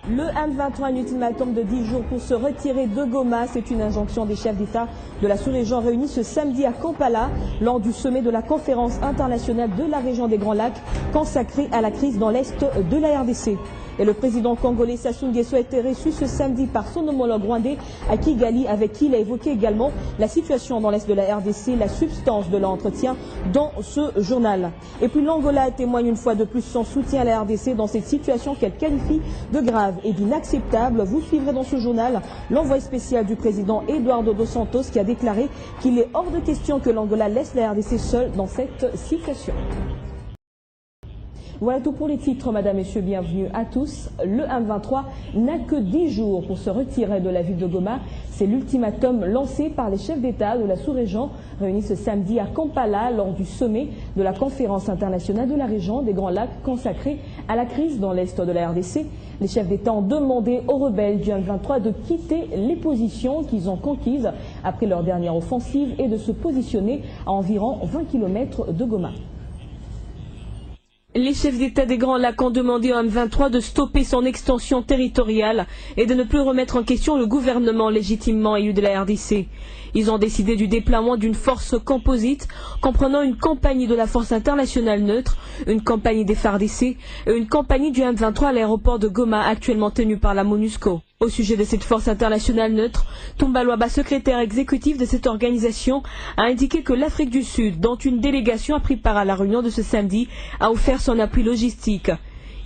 Le M23 a un ultimatum de 10 jours pour se retirer de Goma. C'est une injonction des chefs d'État de la sous-région réunis ce samedi à Kampala lors du sommet de la conférence internationale de la région des Grands Lacs consacrée à la crise dans l'Est de la RDC. Et le président congolais Sassou Nguesso a été reçu ce samedi par son homologue rwandais à Kigali, avec qui il a évoqué également la situation dans l'Est de la RDC, la substance de l'entretien dans ce journal. Et puis l'Angola témoigne une fois de plus son soutien à la RDC dans cette situation qu'elle qualifie de grave et d'inacceptable. Vous suivrez dans ce journal l'envoyé spécial du président Eduardo dos Santos qui a déclaré qu'il est hors de question que l'Angola laisse la RDC seule dans cette situation. Voilà tout pour les titres, mesdames, messieurs, bienvenue à tous. Le M23 n'a que 10 jours pour se retirer de la ville de Goma. C'est l'ultimatum lancé par les chefs d'État de la sous-région réunis ce samedi à Kampala lors du sommet de la conférence internationale de la région des Grands Lacs consacrée à la crise dans l'Est de la RDC. Les chefs d'État ont demandé aux rebelles du M23 de quitter les positions qu'ils ont conquises après leur dernière offensive et de se positionner à environ 20 km de Goma. Les chefs d'État des Grands Lacs ont demandé au M23 de stopper son extension territoriale et de ne plus remettre en question le gouvernement légitimement élu de la RDC. Ils ont décidé du déploiement d'une force composite comprenant une compagnie de la force internationale neutre, une compagnie des FARDC et une compagnie du M23 à l'aéroport de Goma actuellement tenue par la MONUSCO. Au sujet de cette force internationale neutre, Toumba Luaba, secrétaire exécutif de cette organisation, a indiqué que l'Afrique du Sud, dont une délégation a pris part à la réunion de ce samedi, a offert son appui logistique.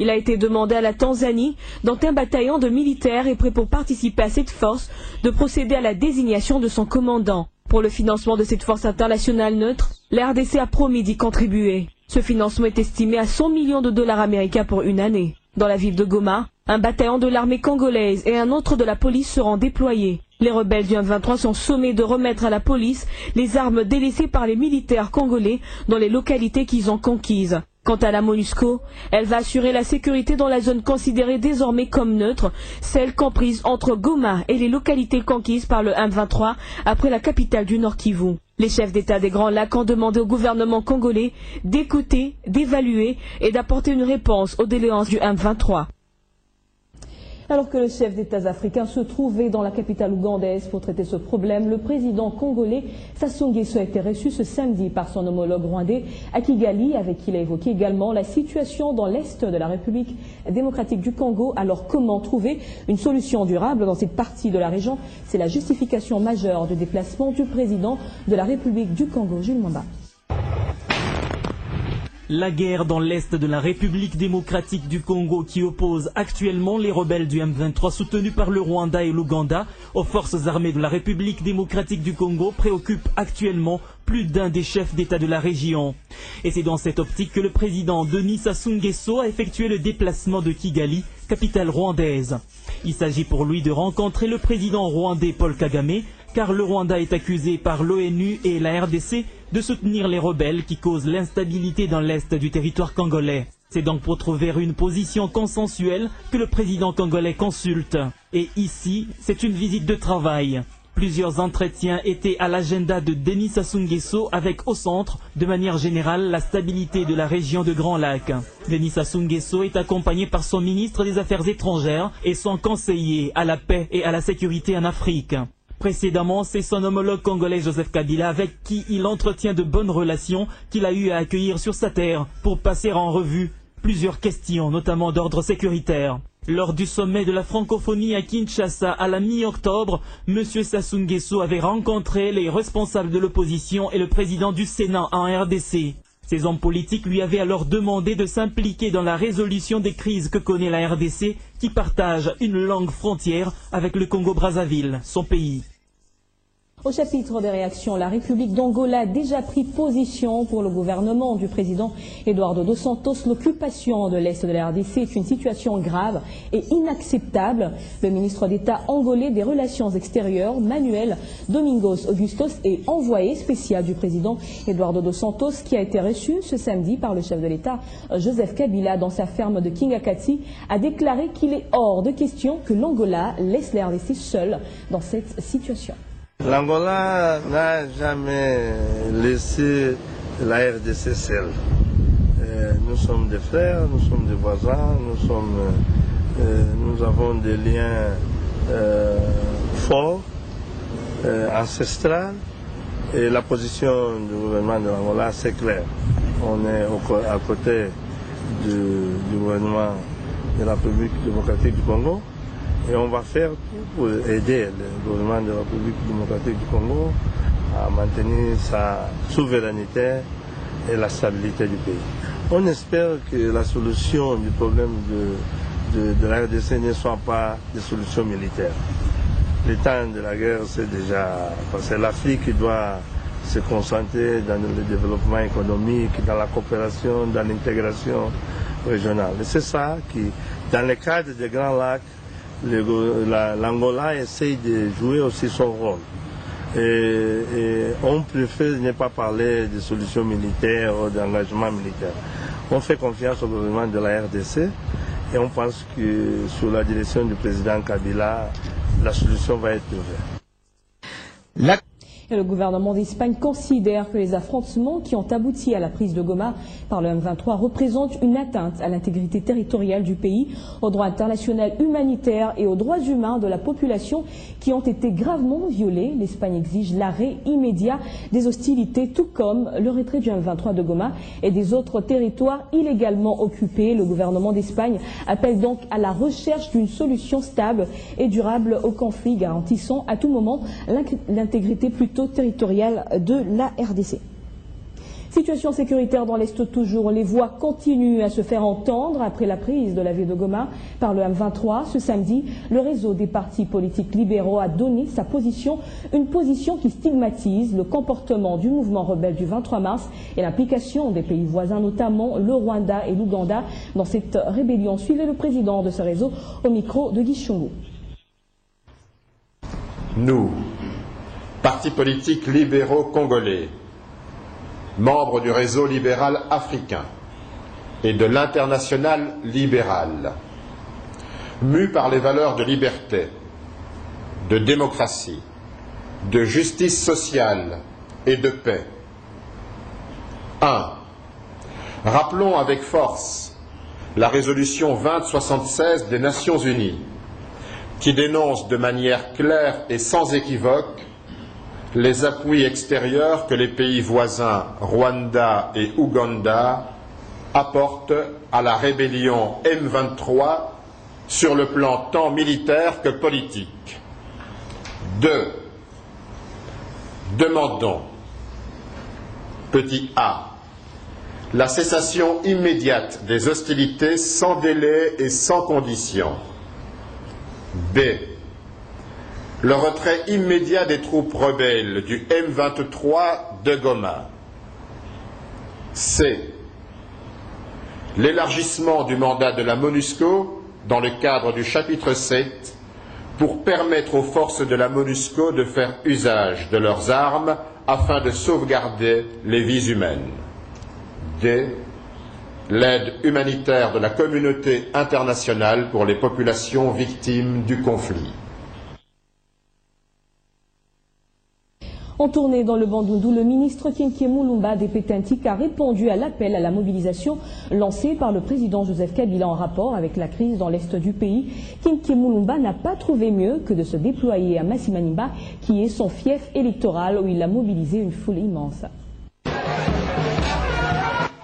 Il a été demandé à la Tanzanie, dont un bataillon de militaires est prêt pour participer à cette force, de procéder à la désignation de son commandant. Pour le financement de cette force internationale neutre, la RDC a promis d'y contribuer. Ce financement est estimé à 100 millions de dollars américains pour une année. Dans la ville de Goma, un bataillon de l'armée congolaise et un autre de la police seront déployés. Les rebelles du M23 sont sommés de remettre à la police les armes délaissées par les militaires congolais dans les localités qu'ils ont conquises. Quant à la MONUSCO, elle va assurer la sécurité dans la zone considérée désormais comme neutre, celle comprise entre Goma et les localités conquises par le M23 après la capitale du Nord Kivu. Les chefs d'État des Grands Lacs ont demandé au gouvernement congolais d'écouter, d'évaluer et d'apporter une réponse aux doléances du M23. Alors que le chef d'État africain se trouvait dans la capitale ougandaise pour traiter ce problème, le président congolais Sassou Nguesso a été reçu ce samedi par son homologue rwandais à Kigali, avec qui il a évoqué également la situation dans l'Est de la République démocratique du Congo. Alors comment trouver une solution durable dans cette partie de la région? C'est la justification majeure du déplacement du président de la République du Congo, Jules Mwamba. La guerre dans l'Est de la République démocratique du Congo qui oppose actuellement les rebelles du M23 soutenus par le Rwanda et l'Ouganda aux forces armées de la République démocratique du Congo préoccupe actuellement plus d'un des chefs d'État de la région. Et c'est dans cette optique que le président Denis Sassou Nguesso a effectué le déplacement de Kigali, capitale rwandaise. Il s'agit pour lui de rencontrer le président rwandais Paul Kagame, car le Rwanda est accusé par l'ONU et la RDC de soutenir les rebelles qui causent l'instabilité dans l'est du territoire congolais. C'est donc pour trouver une position consensuelle que le président congolais consulte. Et ici, c'est une visite de travail. Plusieurs entretiens étaient à l'agenda de Denis Sassou Nguesso avec au centre, de manière générale, la stabilité de la région de Grands Lacs. Denis Sassou Nguesso est accompagné par son ministre des Affaires étrangères et son conseiller à la paix et à la sécurité en Afrique. Précédemment, c'est son homologue congolais Joseph Kabila avec qui il entretient de bonnes relations qu'il a eu à accueillir sur sa terre pour passer en revue plusieurs questions, notamment d'ordre sécuritaire. Lors du sommet de la francophonie à Kinshasa à la mi-octobre, M. Sassou Nguesso avait rencontré les responsables de l'opposition et le président du Sénat en RDC. Ces hommes politiques lui avaient alors demandé de s'impliquer dans la résolution des crises que connaît la RDC, qui partage une longue frontière avec le Congo-Brazzaville, son pays. Au chapitre des réactions, la République d'Angola a déjà pris position pour le gouvernement du président Eduardo dos Santos. L'occupation de l'Est de la RDC est une situation grave et inacceptable. Le ministre d'État angolais des Relations extérieures, Manuel Domingos Augustos, est envoyé spécial du président Eduardo dos Santos, qui a été reçu ce samedi par le chef de l'État, Joseph Kabila, dans sa ferme de Kingakati, a déclaré qu'il est hors de question que l'Angola laisse la RDC seule dans cette situation. L'Angola n'a jamais laissé la RDC seule. nous sommes des frères, nous sommes des voisins, nous avons des liens forts, ancestrales, et la position du gouvernement de l'Angola, c'est clair. On est à côté du gouvernement de la République démocratique du Congo, et on va faire tout pour aider le gouvernement de la République démocratique du Congo à maintenir sa souveraineté et la stabilité du pays. On espère que la solution du problème de la RDC ne soit pas des solutions militaires. Le temps de la guerre, c'est déjà... Parce que l'Afrique doit se concentrer dans le développement économique, dans la coopération, dans l'intégration régionale. Et c'est ça qui, dans le cadre des Grands Lacs, l'Angola essaye de jouer aussi son rôle. Et on préfère ne pas parler de solutions militaires ou d'engagement militaire. On fait confiance au gouvernement de la RDC et on pense que sous la direction du président Kabila, la solution va être trouvée. Et le gouvernement d'Espagne considère que les affrontements qui ont abouti à la prise de Goma par le M23 représentent une atteinte à l'intégrité territoriale du pays, au droit international humanitaire et aux droits humains de la population qui ont été gravement violés. L'Espagne exige l'arrêt immédiat des hostilités, tout comme le retrait du M23 de Goma et des autres territoires illégalement occupés. Le gouvernement d'Espagne appelle donc à la recherche d'une solution stable et durable au conflit, garantissant à tout moment l'intégrité plutôt territoriale de la RDC. Situation sécuritaire dans l'Est toujours. Les voix continuent à se faire entendre après la prise de la ville de Goma par le M23. Ce samedi, le réseau des partis politiques libéraux a donné sa position, une position qui stigmatise le comportement du mouvement rebelle du 23 mars et l'implication des pays voisins, notamment le Rwanda et l'Ouganda, dans cette rébellion. Suivez le président de ce réseau au micro de Guy Chungu. Nous, partis politiques libéraux congolais, membres du réseau libéral africain et de l'international libéral, mus par les valeurs de liberté, de démocratie, de justice sociale et de paix. 1. Rappelons avec force la résolution 2076 des Nations Unies, qui dénonce de manière claire et sans équivoque les appuis extérieurs que les pays voisins Rwanda et Ouganda apportent à la rébellion M23 sur le plan tant militaire que politique. 2. Demandons, petit a, la cessation immédiate des hostilités sans délai et sans condition. B. Le retrait immédiat des troupes rebelles du M23 de Goma. C. L'élargissement du mandat de la MONUSCO dans le cadre du chapitre 7 pour permettre aux forces de la MONUSCO de faire usage de leurs armes afin de sauvegarder les vies humaines. D. L'aide humanitaire de la communauté internationale pour les populations victimes du conflit. En tournée dans le Bandundu, le ministre Kinké Mulumba des Pétentik a répondu à l'appel à la mobilisation lancé par le président Joseph Kabila en rapport avec la crise dans l'est du pays. Kinké Mulumba n'a pas trouvé mieux que de se déployer à Masimanimba, qui est son fief électoral, où il a mobilisé une foule immense.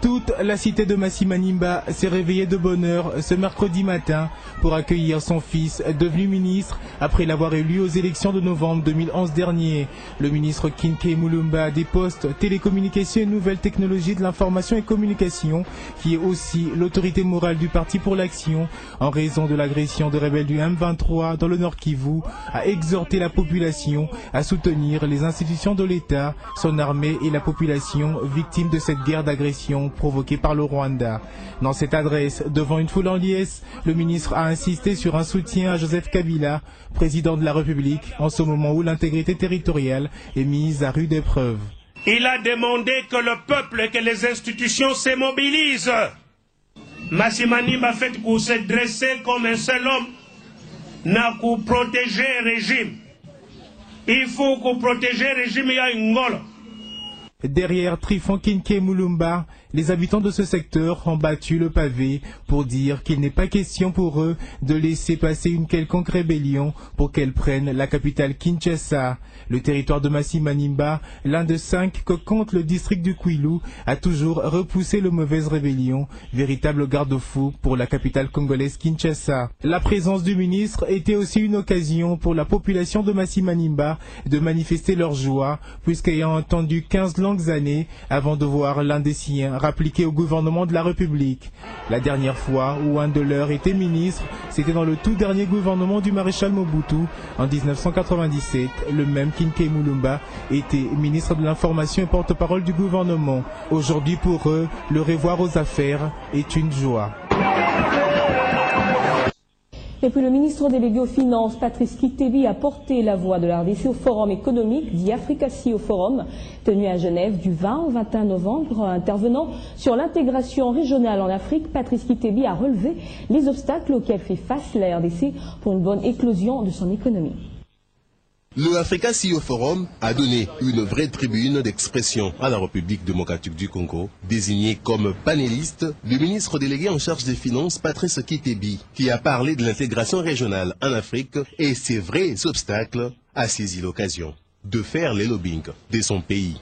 Toute la cité de Masimanimba s'est réveillée de bonne heure ce mercredi matin pour accueillir son fils devenu ministre après l'avoir élu aux élections de novembre 2011 dernier. Le ministre Kinké Mulumba des Postes, Télécommunications et Nouvelles Technologies de l'Information et Communication, qui est aussi l'autorité morale du Parti pour l'Action, en raison de l'agression de rebelles du M23 dans le Nord Kivu, a exhorté la population à soutenir les institutions de l'État, son armée et la population victime de cette guerre d'agression provoquée par le Rwanda. Dans cette adresse, devant une foule en liesse, le ministre a insisté sur un soutien à Joseph Kabila, président de la République, en ce moment où l'intégrité territoriale est mise à rude épreuve. Il a demandé que le peuple et que les institutions se mobilisent. Masimanimba fait pour se dresser comme un seul homme, n'a qu'à protéger le régime. Il faut que protéger le régime, il y a une ngolo. Derrière Trifon Kinké Mulumba, Les habitants de ce secteur ont battu le pavé pour dire qu'il n'est pas question pour eux de laisser passer une quelconque rébellion pour qu'elle prenne la capitale Kinshasa. Le territoire de Massi-Manimba, l'un de 5 que compte le district du Kwilu, a toujours repoussé le mauvaise rébellion, véritable garde-fou pour la capitale congolaise Kinshasa. La présence du ministre était aussi une occasion pour la population de Massi-Manimba de manifester leur joie, puisqu'ayant entendu 15 longues années avant de voir l'un des siens rappliqué au gouvernement de la République. La dernière fois où un de leurs était ministre, c'était dans le tout dernier gouvernement du maréchal Mobutu en 1997. Le même Kinke Mulumba était ministre de l'information et porte-parole du gouvernement. Aujourd'hui pour eux, le revoir aux affaires est une joie. Et puis le ministre délégué aux Finances, Patrice Kitebi, a porté la voix de la RDC au forum économique dit Africa CEO Forum, tenu à Genève du 20 au 21 novembre. Intervenant sur l'intégration régionale en Afrique, Patrice Kitebi a relevé les obstacles auxquels fait face la RDC pour une bonne éclosion de son économie. Le Africa CEO Forum a donné une vraie tribune d'expression à la République démocratique du Congo, désigné comme panéliste le ministre délégué en charge des Finances, Patrice Kitebi, qui a parlé de l'intégration régionale en Afrique et ses vrais obstacles, a saisi l'occasion de faire les lobbying de son pays.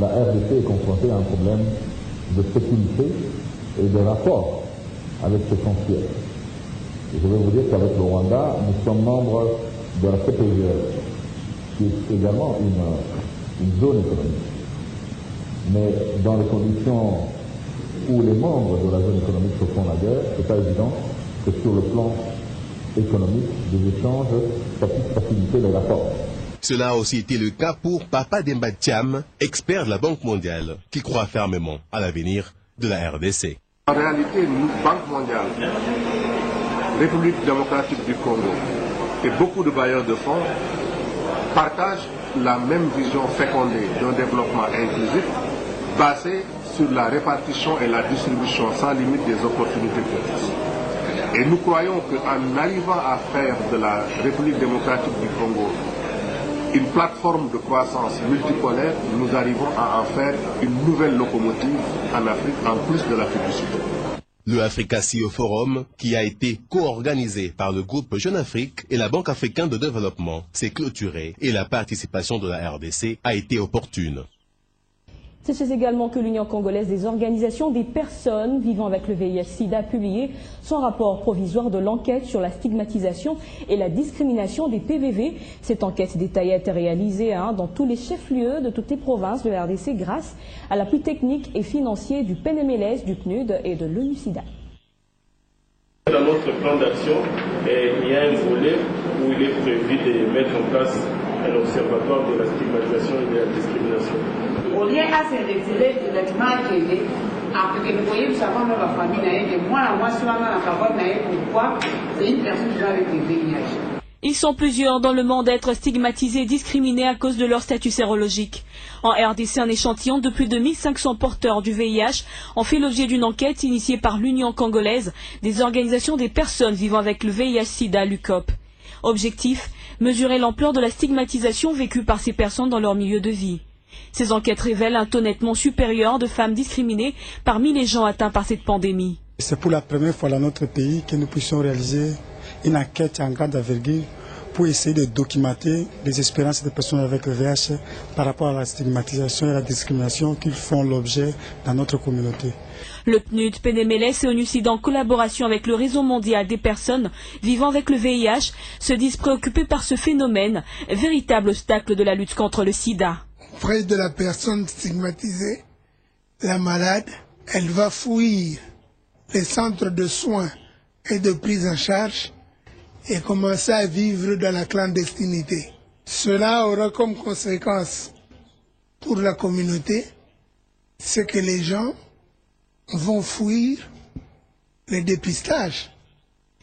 La RDC est confrontée à un problème de sécurité et de rapport avec ses frontières. Et je vais vous dire qu'avec le Rwanda, nous sommes membres de la CPGL, qui est également une zone économique. Mais dans les conditions où les membres de la zone économique se font la guerre, ce n'est pas évident que sur le plan économique, des échanges puissent faciliter les rapports. Cela a aussi été le cas pour Papa Demba Thiam, expert de la Banque mondiale, qui croit fermement à l'avenir de la RDC. En réalité, nous, Banque mondiale, République démocratique du Congo, et beaucoup de bailleurs de fonds partagent la même vision fécondée d'un développement inclusif basé sur la répartition et la distribution sans limite des opportunités publiques. Et nous croyons qu'en arrivant à faire de la République démocratique du Congo une plateforme de croissance multipolaire, nous arrivons à en faire une nouvelle locomotive en Afrique, en plus de l'Afrique du Sud. Le Africa CEO Forum, qui a été co-organisé par le groupe Jeune Afrique et la Banque africaine de développement, s'est clôturé et la participation de la RDC a été opportune. Sachez également que l'Union congolaise des organisations des personnes vivant avec le VIH-Sida a publié son rapport provisoire de l'enquête sur la stigmatisation et la discrimination des PVV. Cette enquête détaillée a été réalisée dans tous les chefs-lieux de toutes les provinces de la RDC grâce à l'appui technique et financier du PNMLS, du PNUD et de l'ONU-SIDA. Dans notre plan d'action, il y a un volet où il est prévu de mettre en place un observatoire de la stigmatisation et de la discrimination. Au lieu à se retirer de l'image qu'il est, après que vous voyez, vous savez, dans la famille, de moi à moi, souvent dans la parole, pourquoi c'est une personne qui a avec des VIH. Ils sont plusieurs dans le monde à être stigmatisés et discriminés à cause de leur statut sérologique. En RDC, un échantillon de plus de 1500 porteurs du VIH ont fait l'objet d'une enquête initiée par l'Union congolaise des organisations des personnes vivant avec le VIH-Sida, l'UCOP. Objectif, mesurer l'ampleur de la stigmatisation vécue par ces personnes dans leur milieu de vie. Ces enquêtes révèlent un taux nettement supérieur de femmes discriminées parmi les gens atteints par cette pandémie. C'est pour la première fois dans notre pays que nous puissions réaliser une enquête en grande envergure pour essayer de documenter les expériences des personnes avec le VIH par rapport à la stigmatisation et la discrimination qu'ils font l'objet dans notre communauté. Le PNUD, PNMLS et ONU-SIDA en collaboration avec le réseau mondial des personnes vivant avec le VIH se disent préoccupés par ce phénomène, véritable obstacle de la lutte contre le sida. Près de la personne stigmatisée, la malade, elle va fuir les centres de soins et de prise en charge et commencer à vivre dans la clandestinité. Cela aura comme conséquence pour la communauté, c'est que les gens vont fuir les dépistages.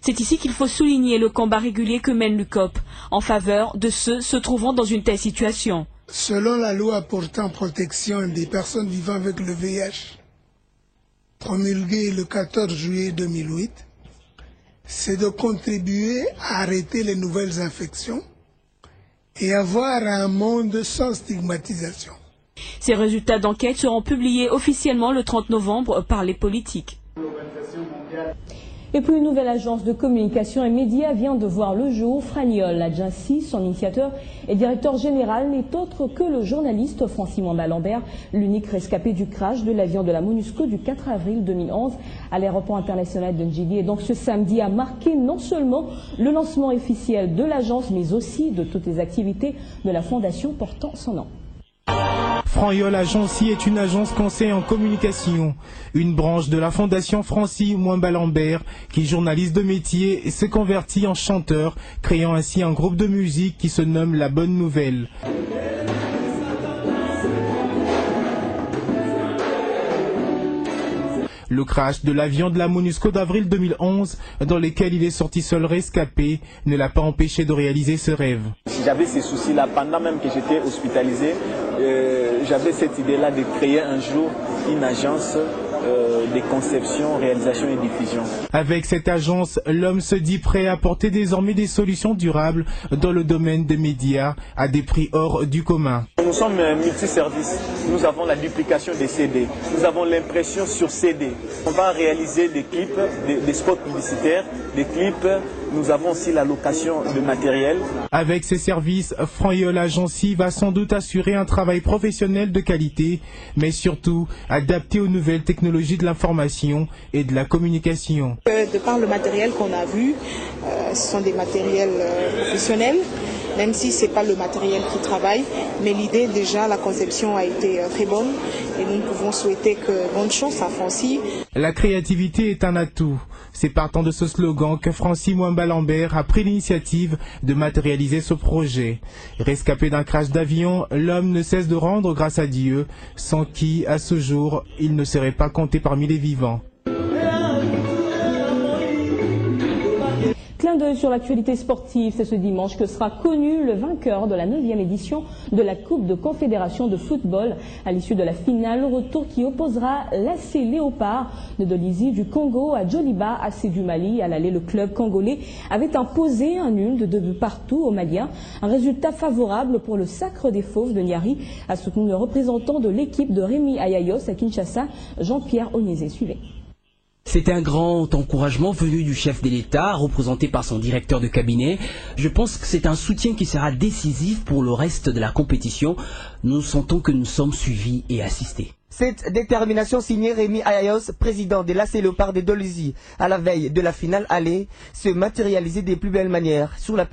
C'est ici qu'il faut souligner le combat régulier que mène l'UCOP en faveur de ceux se trouvant dans une telle situation. Selon la loi portant protection des personnes vivant avec le VIH, promulguée le 14 juillet 2008, c'est de contribuer à arrêter les nouvelles infections et avoir un monde sans stigmatisation. Ces résultats d'enquête seront publiés officiellement le 30 novembre par les politiques. Et puis une nouvelle agence de communication et médias vient de voir le jour. Franiol Adjinsi, son initiateur et directeur général, n'est autre que le journaliste Francis Mwamba-Lambert, l'unique rescapé du crash de l'avion de la MONUSCO du 4 avril 2011 à l'aéroport international de Ndjili. Et donc ce samedi a marqué non seulement le lancement officiel de l'agence, mais aussi de toutes les activités de la fondation portant son nom. Franiol Adjinsi est une agence conseil en communication, une branche de la fondation Francis Mwamba-Lambert qui, journaliste de métier, s'est converti en chanteur, créant ainsi un groupe de musique qui se nomme La Bonne Nouvelle. Le crash de l'avion de la MONUSCO d'avril 2011, dans lequel il est sorti seul rescapé, ne l'a pas empêché de réaliser ce rêve. J'avais ces soucis-là pendant même que j'étais hospitalisé. J'avais cette idée-là de créer un jour une agence de conception, réalisation et diffusion. Avec cette agence, l'homme se dit prêt à apporter désormais des solutions durables dans le domaine des médias à des prix hors du commun. Nous sommes multiservices. Nous avons la duplication des CD. Nous avons l'impression sur CD. On va réaliser des clips, des spots publicitaires, des clips. Nous avons aussi la location de matériel. Avec ces services, Franiol Adjinsi va sans doute assurer un travail professionnel de qualité, mais surtout adapté aux nouvelles technologies de l'information et de la communication. De par le matériel qu'on a vu, ce sont des matériels professionnels, même si ce n'est pas le matériel qui travaille, mais l'idée déjà, la conception a été très bonne et nous pouvons souhaiter que bonne chance à Francis. La créativité est un atout. C'est partant de ce slogan que Francis Mwamba-Lambert a pris l'initiative de matérialiser ce projet. Rescapé d'un crash d'avion, l'homme ne cesse de rendre grâce à Dieu, sans qui, à ce jour, il ne serait pas compté parmi les vivants. Clin d'œil sur l'actualité sportive, c'est ce dimanche que sera connu le vainqueur de la 9e édition de la Coupe de Confédération de football. À l'issue de la finale, le retour qui opposera l'AC Léopard de Dolisie du Congo à Djoliba, AC du Mali. À l'aller, le club congolais avait imposé un nul de 2 buts partout aux Maliens. Un résultat favorable pour le Sacre des Fauves de Niari, a soutenu le représentant de l'équipe de Rémi Ayayos à Kinshasa, Jean-Pierre Onyezé. Suivez. C'est un grand encouragement venu du chef de l'État, représenté par son directeur de cabinet. Je pense que c'est un soutien qui sera décisif pour le reste de la compétition. Nous sentons que nous sommes suivis et assistés. Cette détermination signée Rémi Ayayos, président de l'AC Léopard de Dolisie, à la veille de la finale allait se matérialiser des plus belles manières sur la